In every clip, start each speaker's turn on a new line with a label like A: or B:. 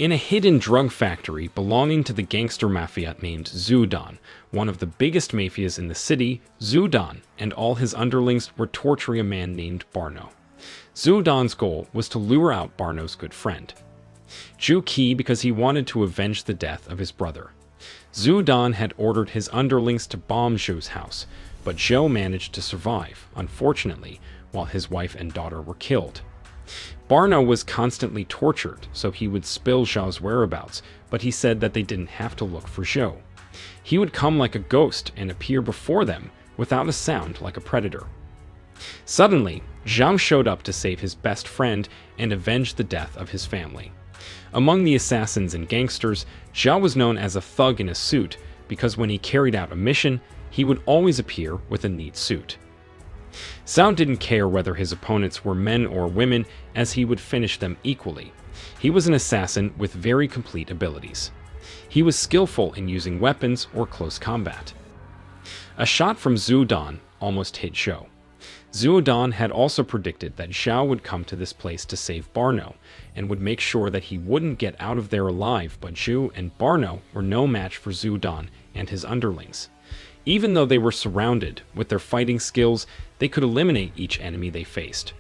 A: In a hidden drug factory belonging to the gangster mafia named Zudan, one of the biggest mafias in the city, Zudan and all his underlings were torturing a man named Barno. Zudan's goal was to lure out Barno's good friend, Junkie, because he wanted to avenge the death of his brother. Zudan had ordered his underlings to bomb Zhou's house, but Zhou managed to survive, unfortunately, while his wife and daughter were killed. Barno was constantly tortured, so he would spill Zhou's whereabouts, but he said that they didn't have to look for Zhou. He would come like a ghost and appear before them without a sound, like a predator. Suddenly, Zhou showed up to save his best friend and avenge the death of his family. Among the assassins and gangsters, Zhou was known as a thug in a suit because when he carried out a mission, he would always appear with a neat suit. Zhou didn't care whether his opponents were men or women, as he would finish them equally. He was an assassin with very complete abilities. He was skillful in using weapons or close combat. A shot from Zudan almost hit Zhou. Zudan had also predicted that Zhou would come to this place to save Barno, and would make sure that he wouldn't get out of there alive, but Zhou and Barno were no match for Zudan and his underlings. Even though they were surrounded, with their fighting skills, they could eliminate each enemy they faced.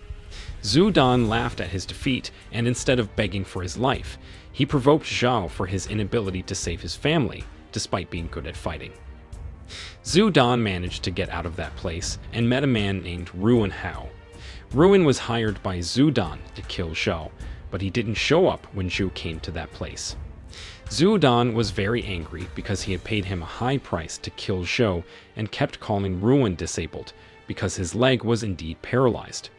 A: Zudan laughed at his defeat, and instead of begging for his life, he provoked Zhou for his inability to save his family, despite being good at fighting. Zudan managed to get out of that place and met a man named Ruin Hao. Ruin was hired by Zudan to kill Zhou, but he didn't show up when Zhou came to that place. Zudan was very angry because he had paid him a high price to kill Zhou and kept calling Ruin disabled because his leg was indeed paralyzed.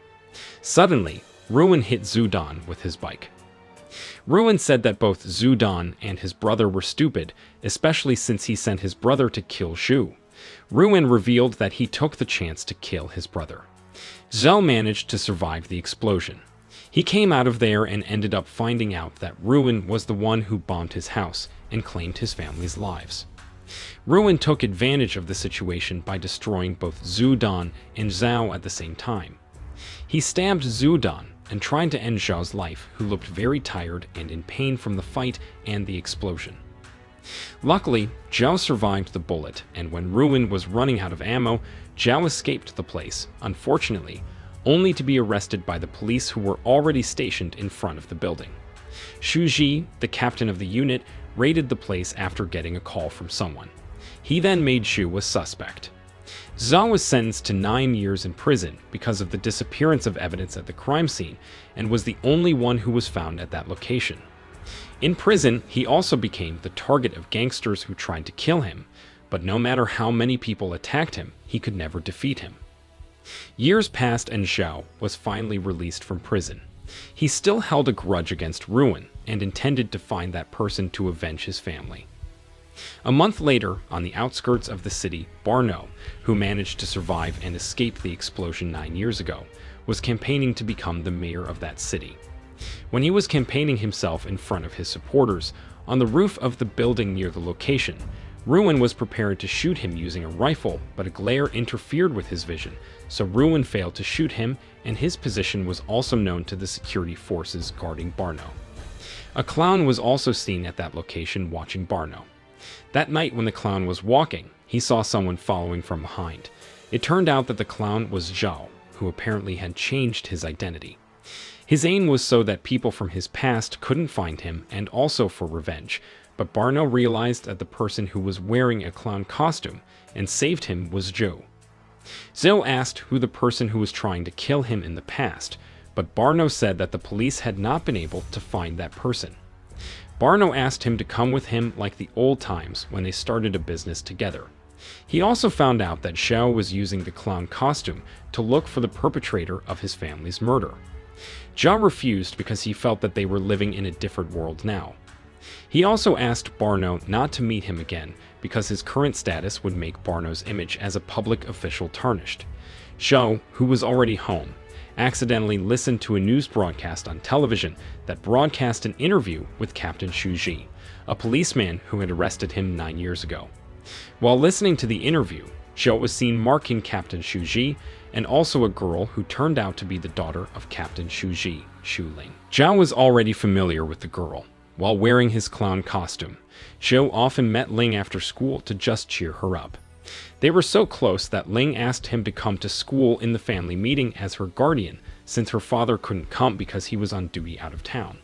A: Suddenly, Ruin hit Zudan with his bike. Ruin said that both Zudan and his brother were stupid, especially since he sent his brother to kill Zhou. Ruin revealed that he took the chance to kill his brother. Zhou managed to survive the explosion. He came out of there and ended up finding out that Ruin was the one who bombed his house and claimed his family's lives. Ruin took advantage of the situation by destroying both Zudan and Zhou at the same time. He stabbed Zudan and tried to end Zhou's life, who looked very tired and in pain from the fight and the explosion. Luckily, Zhou survived the bullet, and when Ruin was running out of ammo, Zhou escaped the place, unfortunately, only to be arrested by the police who were already stationed in front of the building. Shuji, the captain of the unit, raided the place after getting a call from someone. He then made Zhou a suspect. Zhou was sentenced to 9 years in prison because of the disappearance of evidence at the crime scene, and was the only one who was found at that location. In prison, he also became the target of gangsters who tried to kill him, but no matter how many people attacked him, he could never defeat him. Years passed and Zhou was finally released from prison. He still held a grudge against Ruin and intended to find that person to avenge his family. A month later, on the outskirts of the city, Barno, who managed to survive and escape the explosion 9 years ago, was campaigning to become the mayor of that city. When he was campaigning himself in front of his supporters, on the roof of the building near the location, Ruin was prepared to shoot him using a rifle, but a glare interfered with his vision, so Ruin failed to shoot him, and his position was also known to the security forces guarding Barno. A clown was also seen at that location watching Barno. That night when the clown was walking, he saw someone following from behind. It turned out that the clown was Zhou, who apparently had changed his identity. His aim was so that people from his past couldn't find him, and also for revenge, but Barno realized that the person who was wearing a clown costume and saved him was Zhou. Zhou asked who the person who was trying to kill him in the past, but Barno said that the police had not been able to find that person. Barno asked him to come with him like the old times when they started a business together. He also found out that Zhou was using the clown costume to look for the perpetrator of his family's murder. Zhou refused because he felt that they were living in a different world now. He also asked Barno not to meet him again because his current status would make Barno's image as a public official tarnished. Zhou, who was already home, accidentally listened to a news broadcast on television that broadcast an interview with Captain Shuji, a policeman who had arrested him 9 years ago. While listening to the interview, Zhou was seen marking Captain Shuji and also a girl who turned out to be the daughter of Captain Shuji, Shu Ling. Zhou was already familiar with the girl. while wearing his clown costume. Zhou often met Ling after school to just cheer her up. They were so close that Ling asked him to come to school in the family meeting as her guardian, since her father couldn't come because he was on duty out of town.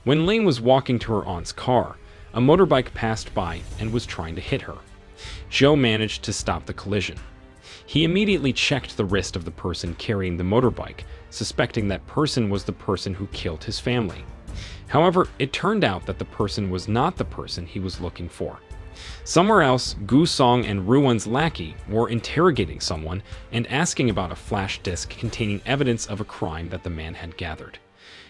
A: When Ling was walking to her aunt's car, a motorbike passed by and was trying to hit her. Zhou managed to stop the collision. He immediately checked the wrist of the person carrying the motorbike, suspecting that person was the person who killed his family. However, it turned out that the person was not the person he was looking for. Somewhere else, Gu Song and Ruan's lackey were interrogating someone and asking about a flash disk containing evidence of a crime that the man had gathered.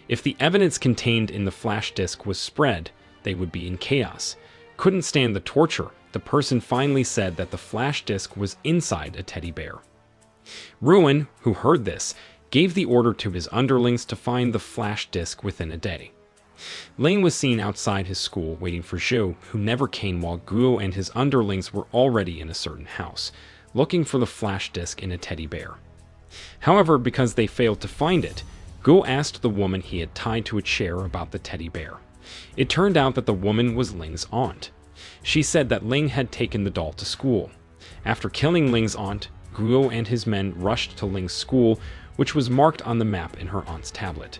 A: If the evidence contained in the flash disk was spread, they would be in chaos. Couldn't stand the torture, the person finally said that the flash disk was inside a teddy bear. Ruan, who heard this, gave the order to his underlings to find the flash disk within a day. Ling was seen outside his school waiting for Zhou, who never came, while Guo and his underlings were already in a certain house, looking for the flash disk in a teddy bear. However, because they failed to find it, Guo asked the woman he had tied to a chair about the teddy bear. It turned out that the woman was Ling's aunt. She said that Ling had taken the doll to school. After killing Ling's aunt, Guo and his men rushed to Ling's school, which was marked on the map in her aunt's tablet.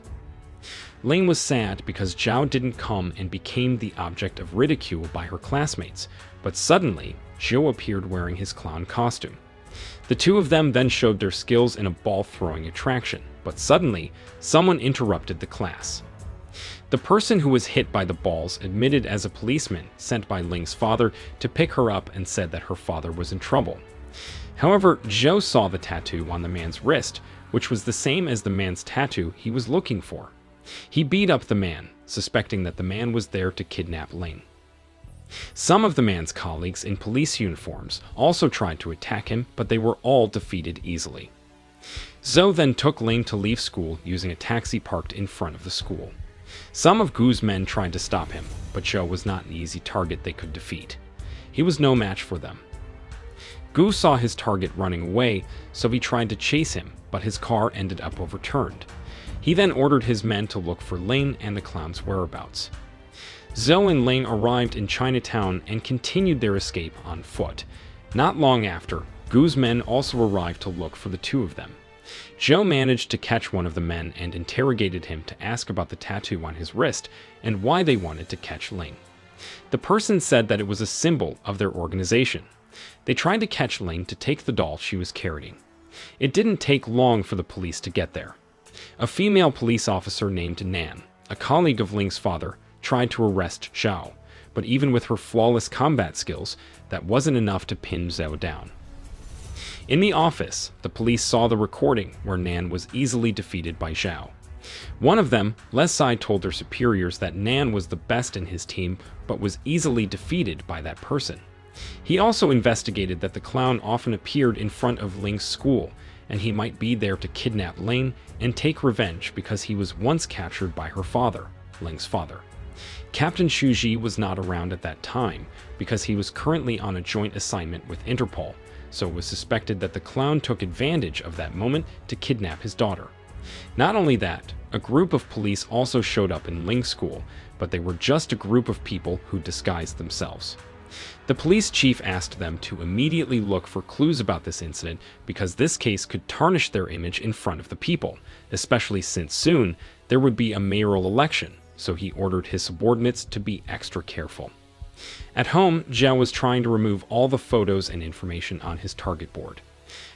A: Ling was sad because Zhao didn't come and became the object of ridicule by her classmates, but suddenly, Zhou appeared wearing his clown costume. The two of them then showed their skills in a ball-throwing attraction, but suddenly, someone interrupted the class. The person who was hit by the balls admitted as a policeman sent by Ling's father to pick her up and said that her father was in trouble. However, Zhou saw the tattoo on the man's wrist, which was the same as the man's tattoo he was looking for. He beat up the man, suspecting that the man was there to kidnap Ling. Some of the man's colleagues in police uniforms also tried to attack him, but they were all defeated easily. Zhou then took Ling to leave school using a taxi parked in front of the school. Some of Gu's men tried to stop him, but Zhou was not an easy target they could defeat. He was no match for them. Gu saw his target running away, so he tried to chase him, but his car ended up overturned. He then ordered his men to look for Ling and the clown's whereabouts. Zhou and Ling arrived in Chinatown and continued their escape on foot. Not long after, Gu's men also arrived to look for the two of them. Zhou managed to catch one of the men and interrogated him to ask about the tattoo on his wrist and why they wanted to catch Ling. The person said that it was a symbol of their organization. They tried to catch Ling to take the doll she was carrying. It didn't take long for the police to get there. A female police officer named Nan, a colleague of Ling's father, tried to arrest Zhao, but even with her flawless combat skills, that wasn't enough to pin Zhao down. In the office, the police saw the recording where Nan was easily defeated by Zhao. One of them, Lesai, told their superiors that Nan was the best in his team, but was easily defeated by that person. He also investigated that the clown often appeared in front of Ling's school, and he might be there to kidnap Ling and take revenge because he was once captured by her father, Ling's father. Captain Shuji was not around at that time because he was currently on a joint assignment with Interpol, so it was suspected that the clown took advantage of that moment to kidnap his daughter. Not only that, a group of police also showed up in Ling's school, but they were just a group of people who disguised themselves. The police chief asked them to immediately look for clues about this incident because this case could tarnish their image in front of the people, especially since soon there would be a mayoral election, so he ordered his subordinates to be extra careful. At home, Zhao was trying to remove all the photos and information on his target board.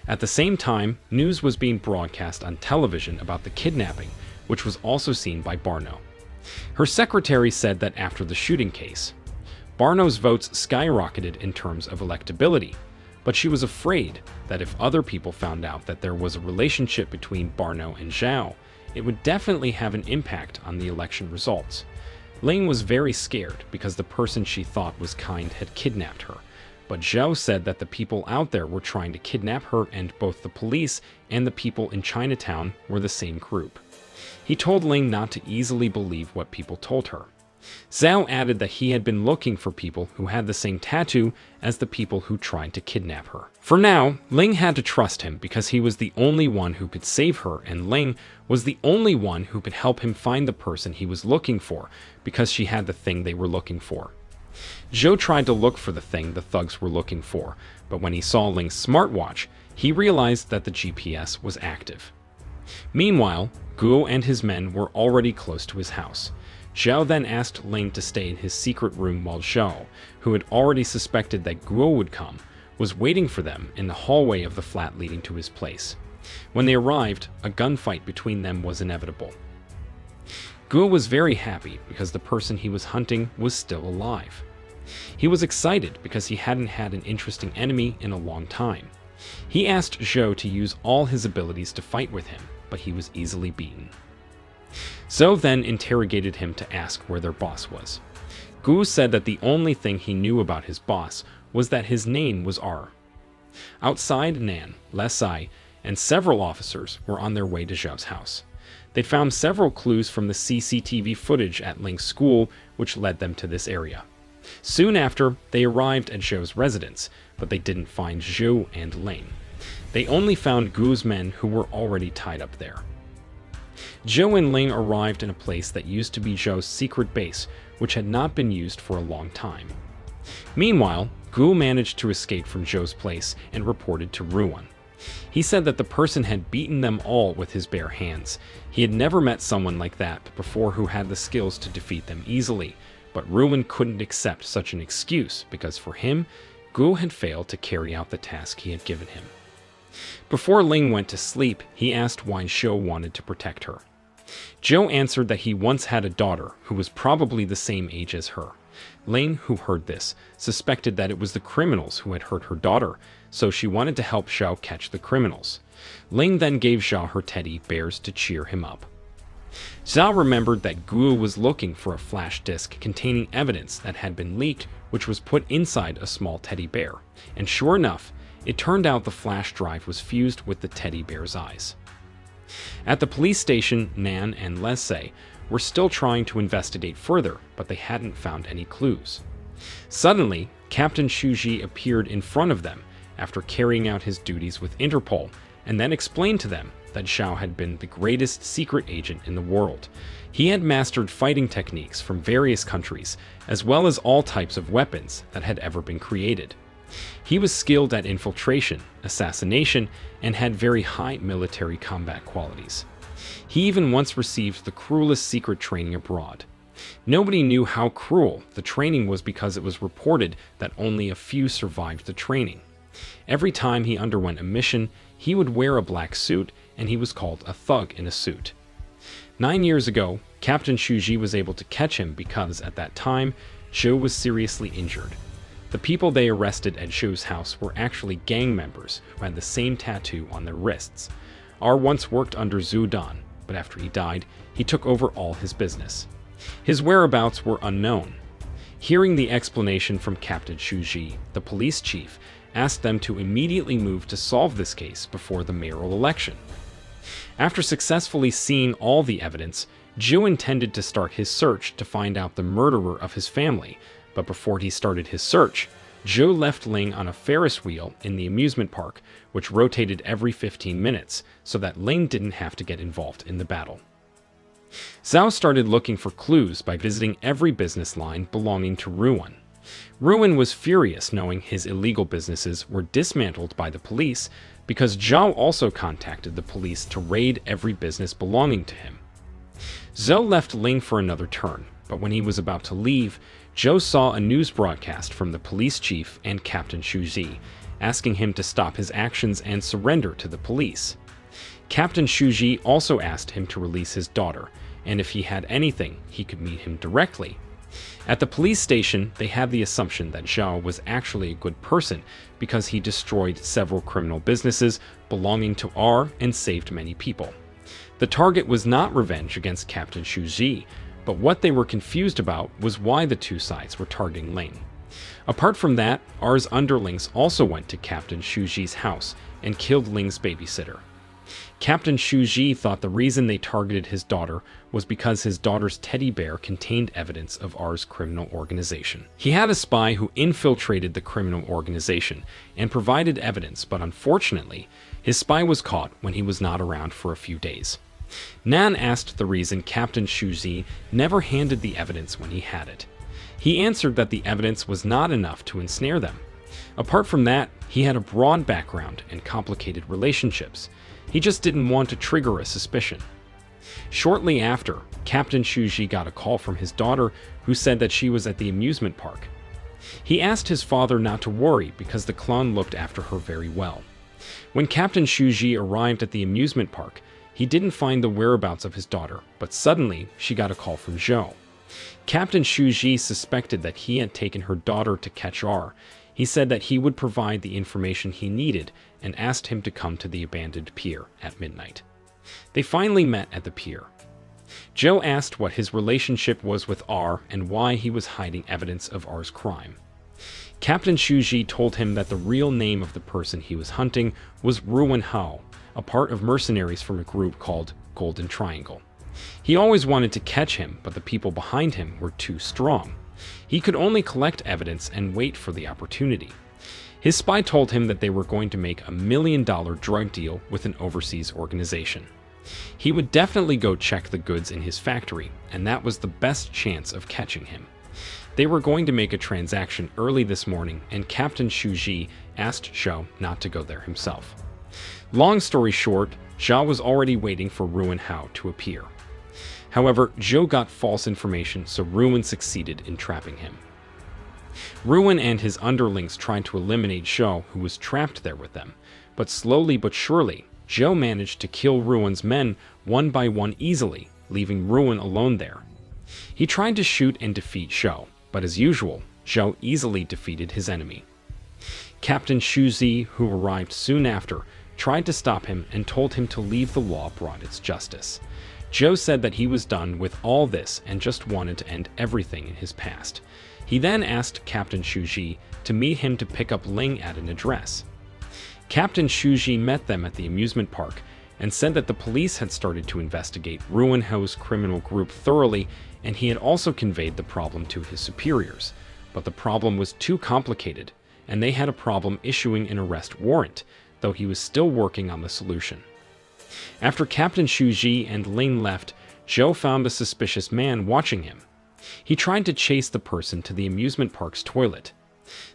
A: At the same time, news was being broadcast on television about the kidnapping, which was also seen by Barno. Her secretary said that after the shooting case, Barno's votes skyrocketed in terms of electability, but she was afraid that if other people found out that there was a relationship between Barno and Zhao, it would definitely have an impact on the election results. Ling was very scared because the person she thought was kind had kidnapped her, but Zhao said that the people out there were trying to kidnap her and both the police and the people in Chinatown were the same group. He told Ling not to easily believe what people told her. Zhao added that he had been looking for people who had the same tattoo as the people who tried to kidnap her. For now, Ling had to trust him because he was the only one who could save her, and Ling was the only one who could help him find the person he was looking for because she had the thing they were looking for. Zhou tried to look for the thing the thugs were looking for, but when he saw Ling's smartwatch, he realized that the GPS was active. Meanwhile, Guo and his men were already close to his house. Zhao then asked Ling to stay in his secret room while Zhao, who had already suspected that Guo would come, was waiting for them in the hallway of the flat leading to his place. When they arrived, a gunfight between them was inevitable. Guo was very happy because the person he was hunting was still alive. He was excited because he hadn't had an interesting enemy in a long time. He asked Zhou to use all his abilities to fight with him, but he was easily beaten. Zhou then interrogated him to ask where their boss was. Guo said that the only thing he knew about his boss was that his name was R. Outside, Nan, Lesai, and several officers were on their way to Zhou's house. They'd found several clues from the CCTV footage at Ling's school, which led them to this area. Soon after, they arrived at Zhou's residence, but they didn't find Zhou and Ling. They only found Guo's men who were already tied up there. Zhou and Ling arrived in a place that used to be Zhou's secret base, which had not been used for a long time. Meanwhile, Guo managed to escape from Zhou's place and reported to Ruan. He said that the person had beaten them all with his bare hands. He had never met someone like that before who had the skills to defeat them easily, but Ruan couldn't accept such an excuse because for him, Guo had failed to carry out the task he had given him. Before Ling went to sleep, he asked why Zhou wanted to protect her. Zhou answered that he once had a daughter who was probably the same age as her. Ling, who heard this, suspected that it was the criminals who had hurt her daughter, so she wanted to help Zhao catch the criminals. Ling then gave Zhao her teddy bears to cheer him up. Zhao remembered that Guo was looking for a flash disk containing evidence that had been leaked, which was put inside a small teddy bear, and sure enough, it turned out the flash drive was fused with the teddy bear's eyes. At the police station, Nan and Lesai were still trying to investigate further, but they hadn't found any clues. Suddenly, Captain Shuji appeared in front of them after carrying out his duties with Interpol, and then explained to them that Zhao had been the greatest secret agent in the world. He had mastered fighting techniques from various countries, as well as all types of weapons that had ever been created. He was skilled at infiltration, assassination, and had very high military combat qualities. He even once received the cruelest secret training abroad. Nobody knew how cruel the training was because it was reported that only a few survived the training. Every time he underwent a mission, he would wear a black suit, and he was called a thug in a suit. 9 years ago, Captain Shuji was able to catch him because, at that time, Zhou was seriously injured. The people they arrested at Zhou's house were actually gang members who had the same tattoo on their wrists. R once worked under Zhu Dan, but after he died, he took over all his business. His whereabouts were unknown. Hearing the explanation from Captain Shuji, the police chief asked them to immediately move to solve this case before the mayoral election. After successfully seeing all the evidence, Zhou intended to start his search to find out the murderer of his family, but before he started his search, Zhou left Ling on a Ferris wheel in the amusement park, which rotated every 15 minutes, so that Ling didn't have to get involved in the battle. Zhao started looking for clues by visiting every business line belonging to Ruan. Ruan was furious knowing his illegal businesses were dismantled by the police because Zhao also contacted the police to raid every business belonging to him. Zhou left Ling for another turn, but when he was about to leave, Zhou saw a news broadcast from the police chief and Captain Shuji, asking him to stop his actions and surrender to the police. Captain Shuji also asked him to release his daughter, and if he had anything, he could meet him directly. At the police station, they had the assumption that Zhao was actually a good person because he destroyed several criminal businesses belonging to R and saved many people. The target was not revenge against Captain Shuji, but what they were confused about was why the two sides were targeting Ling. Apart from that, R's underlings also went to Captain Shuji's house and killed Ling's babysitter. Captain Shuji thought the reason they targeted his daughter was because his daughter's teddy bear contained evidence of R's criminal organization. He had a spy who infiltrated the criminal organization and provided evidence, but unfortunately, his spy was caught when he was not around for a few days. Nan asked the reason Captain Shuji never handed the evidence when he had it. He answered that the evidence was not enough to ensnare them. Apart from that, he had a broad background and complicated relationships. He just didn't want to trigger a suspicion. Shortly after, Captain Shuji got a call from his daughter who said that she was at the amusement park. He asked his father not to worry because the clown looked after her very well. When Captain Shuji arrived at the amusement park, he didn't find the whereabouts of his daughter, but suddenly she got a call from Zhou. Captain Shuji suspected that he had taken her daughter to catch R. He said that he would provide the information he needed and asked him to come to the abandoned pier at midnight. They finally met at the pier. Zhou asked what his relationship was with R and why he was hiding evidence of R's crime. Captain Shuji told him that the real name of the person he was hunting was Ruin Hao, a part of mercenaries from a group called Golden Triangle. He always wanted to catch him, but the people behind him were too strong. He could only collect evidence and wait for the opportunity. His spy told him that they were going to make a $1 million drug deal with an overseas organization. He would definitely go check the goods in his factory, and that was the best chance of catching him. They were going to make a transaction early this morning, and Captain Shuji asked Zhou not to go there himself. Long story short, Zhou was already waiting for Ruin Hao to appear. However, Zhou got false information, so Ruin succeeded in trapping him. Ruin and his underlings tried to eliminate Zhou, who was trapped there with them, but slowly but surely, Zhou managed to kill Ruin's men one by one easily, leaving Ruin alone there. He tried to shoot and defeat Zhou, but as usual, Zhou easily defeated his enemy. Captain Shuji, who arrived soon after, tried to stop him and told him to leave. The law brought its justice. Zhou said that he was done with all this and just wanted to end everything in his past. He then asked Captain Shuji to meet him to pick up Ling at an address. Captain Shuji met them at the amusement park and said that the police had started to investigate Ruin Hao's criminal group thoroughly, and he had also conveyed the problem to his superiors. But the problem was too complicated, and they had a problem issuing an arrest warrant, though he was still working on the solution. After Captain Shuji and Ling left, Zhou found a suspicious man watching him. He tried to chase the person to the amusement park's toilet.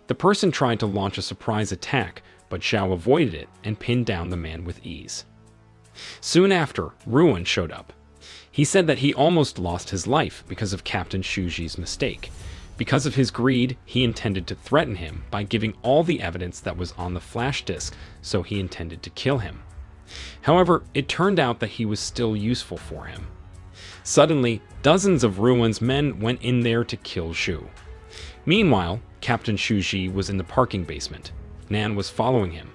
A: The person tried to launch a surprise attack, but Zhou avoided it and pinned down the man with ease. Soon after, Ruin showed up. He said that he almost lost his life because of Captain Shuji's mistake. Because of his greed, he intended to threaten him by giving all the evidence that was on the flash disk, so he intended to kill him. However, it turned out that he was still useful for him. Suddenly, dozens of Ruin's men went in there to kill Zhu. Meanwhile, Captain Shuji was in the parking basement. Nan was following him.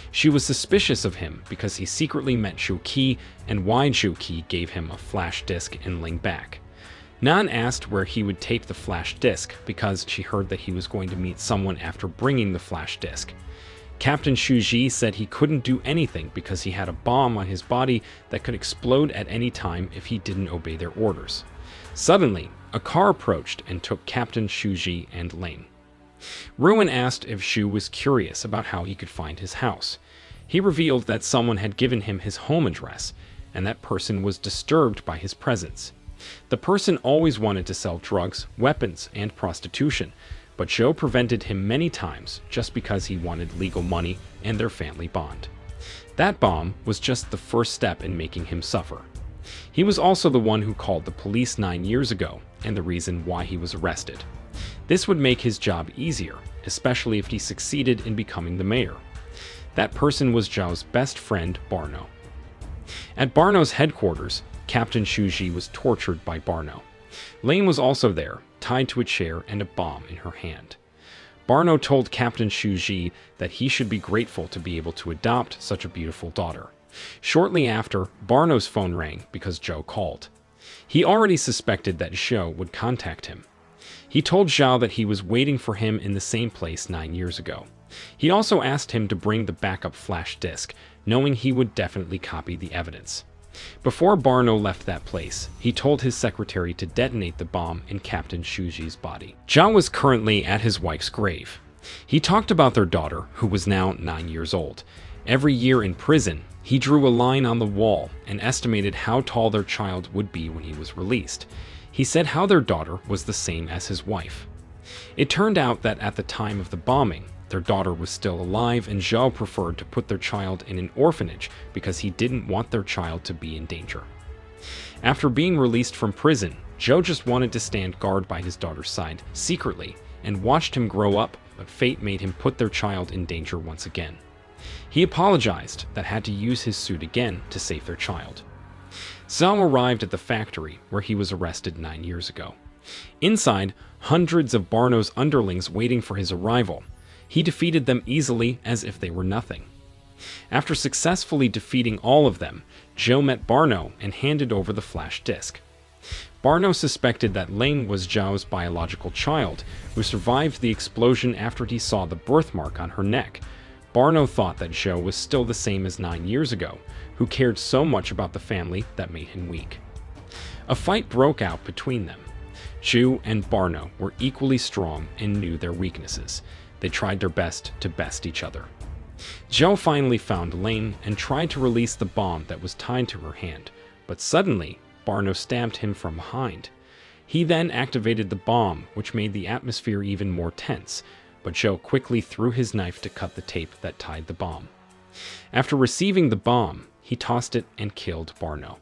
A: She was suspicious of him because he secretly met Zhu Qi and why Zhu Qi gave him a flash disk and Ling back. Nan asked where he would tape the flash disk because she heard that he was going to meet someone after bringing the flash disk. Captain Shuji said he couldn't do anything because he had a bomb on his body that could explode at any time if he didn't obey their orders. Suddenly, a car approached and took Captain Shuji and Ling. Ruin asked if Zhu was curious about how he could find his house. He revealed that someone had given him his home address, and that person was disturbed by his presence. The person always wanted to sell drugs, weapons, and prostitution, but Zhou prevented him many times just because he wanted legal money and their family bond. That bomb was just the first step in making him suffer. He was also the one who called the police 9 years ago, and the reason why he was arrested. This would make his job easier, especially if he succeeded in becoming the mayor. That person was Zhou's best friend, Barno. At Barno's headquarters, Captain Shuji was tortured by Barno. Ling was also there, tied to a chair and a bomb in her hand. Barno told Captain Shuji that he should be grateful to be able to adopt such a beautiful daughter. Shortly after, Barno's phone rang because Zhou called. He already suspected that Zhou would contact him. He told Zhou that he was waiting for him in the same place 9 years ago. He also asked him to bring the backup flash disk knowing he would definitely copy the evidence. Before Barno left that place, he told his secretary to detonate the bomb in Captain Shuji's body. Zhao was currently at his wife's grave. He talked about their daughter, who was now 9 years old. Every year in prison, he drew a line on the wall and estimated how tall their child would be when he was released. He said how their daughter was the same as his wife. It turned out that at the time of the bombing, their daughter was still alive, and Zhao preferred to put their child in an orphanage because he didn't want their child to be in danger. After being released from prison, Zhao just wanted to stand guard by his daughter's side secretly and watched him grow up, but fate made him put their child in danger once again. He apologized that had to use his suit again to save their child. Zhao arrived at the factory where he was arrested 9 years ago. Inside, hundreds of Barno's underlings waiting for his arrival. He defeated them easily as if they were nothing. After successfully defeating all of them, Zhao met Barno and handed over the flash disk. Barno suspected that Ling was Zhao's biological child, who survived the explosion after he saw the birthmark on her neck. Barno thought that Zhao was still the same as 9 years ago, who cared so much about the family that made him weak. A fight broke out between them. Zhu and Barno were equally strong and knew their weaknesses. They tried their best to best each other. Zhao finally found Ling and tried to release the bomb that was tied to her hand, but suddenly, Barno stabbed him from behind. He then activated the bomb, which made the atmosphere even more tense, but Zhao quickly threw his knife to cut the tape that tied the bomb. After receiving the bomb, he tossed it and killed Barno.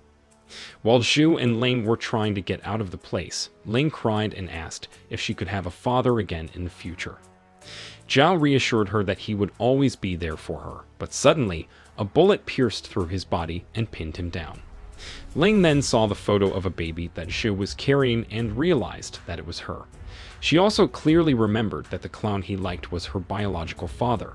A: While Zhu and Ling were trying to get out of the place, Ling cried and asked if she could have a father again in the future. Zhao reassured her that he would always be there for her, but suddenly, a bullet pierced through his body and pinned him down. Ling then saw the photo of a baby that Zhu was carrying and realized that it was her. She also clearly remembered that the clown he liked was her biological father.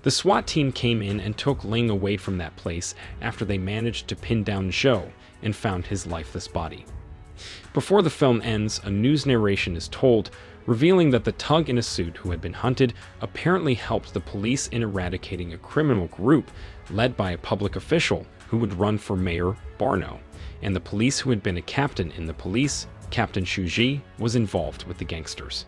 A: The SWAT team came in and took Ling away from that place after they managed to pin down Zhou and found his lifeless body. Before the film ends, a news narration is told, revealing that the thug in a suit who had been hunted apparently helped the police in eradicating a criminal group led by a public official who would run for Mayor Barno, and the police who had been a captain in the police, Captain Shuji, was involved with the gangsters.